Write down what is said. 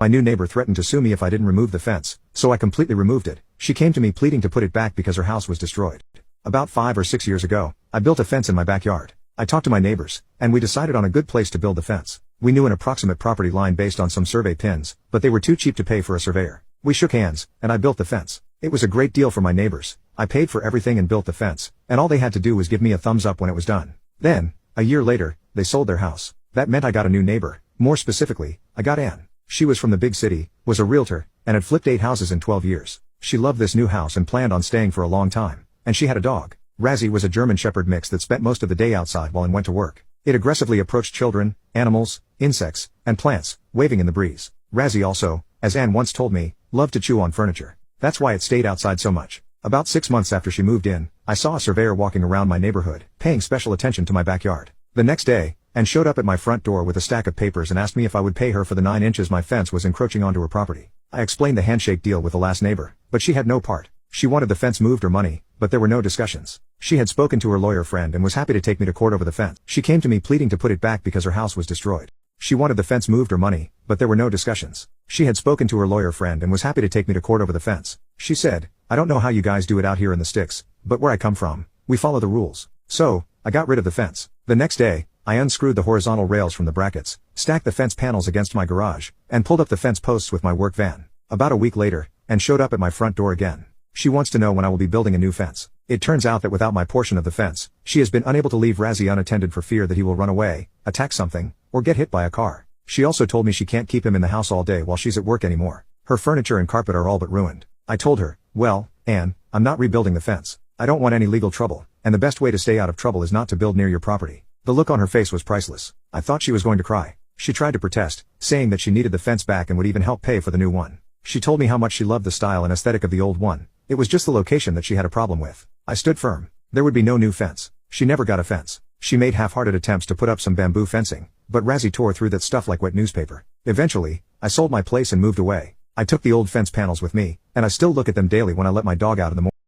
My new neighbor threatened to sue me if I didn't remove the fence, so I completely removed it. She came to me pleading to put it back because her house was destroyed. About 5 or 6 years ago, I built a fence in my backyard. I talked to my neighbors, and we decided on a good place to build the fence. We knew an approximate property line based on some survey pins, but they were too cheap to pay for a surveyor. We shook hands, and I built the fence. It was a great deal for my neighbors. I paid for everything and built the fence, and all they had to do was give me a thumbs up when it was done. Then, a year later, they sold their house. That meant I got a new neighbor. More specifically, I got Ann. She was from the big city, was a realtor, and had flipped 8 houses in 12 years. She loved this new house and planned on staying for a long time. And she had a dog. Razzie was a German Shepherd mix that spent most of the day outside while Ann went to work. It aggressively approached children, animals, insects, and plants, waving in the breeze. Razzie also, as Ann once told me, loved to chew on furniture. That's why it stayed outside so much. About 6 months after she moved in, I saw a surveyor walking around my neighborhood, paying special attention to my backyard. The next day, Ann showed up at my front door with a stack of papers and asked me if I would pay her for the 9 inches my fence was encroaching onto her property. I explained the handshake deal with the last neighbor, but she had no part. She wanted the fence moved or money, but there were no discussions. She had spoken to her lawyer friend and was happy to take me to court over the fence. She came to me pleading to put it back because her house was destroyed. She wanted the fence moved or money, but there were no discussions. She had spoken to her lawyer friend and was happy to take me to court over the fence. She said, "I don't know how you guys do it out here in the sticks, but where I come from, we follow the rules." So, I got rid of the fence. The next day, I unscrewed the horizontal rails from the brackets, stacked the fence panels against my garage, and pulled up the fence posts with my work van. About a week later, Ann showed up at my front door again. She wants to know when I will be building a new fence. It turns out that without my portion of the fence, she has been unable to leave Razzie unattended for fear that he will run away, attack something, or get hit by a car. She also told me she can't keep him in the house all day while she's at work anymore. Her furniture and carpet are all but ruined. I told her, "Well, Ann, I'm not rebuilding the fence. I don't want any legal trouble, and the best way to stay out of trouble is not to build near your property." The look on her face was priceless. I thought she was going to cry. She tried to protest, saying that she needed the fence back and would even help pay for the new one. She told me how much she loved the style and aesthetic of the old one. It was just the location that she had a problem with. I stood firm. There would be no new fence. She never got a fence. She made half-hearted attempts to put up some bamboo fencing, but Razzie tore through that stuff like wet newspaper. Eventually, I sold my place and moved away. I took the old fence panels with me, and I still look at them daily when I let my dog out in the morning.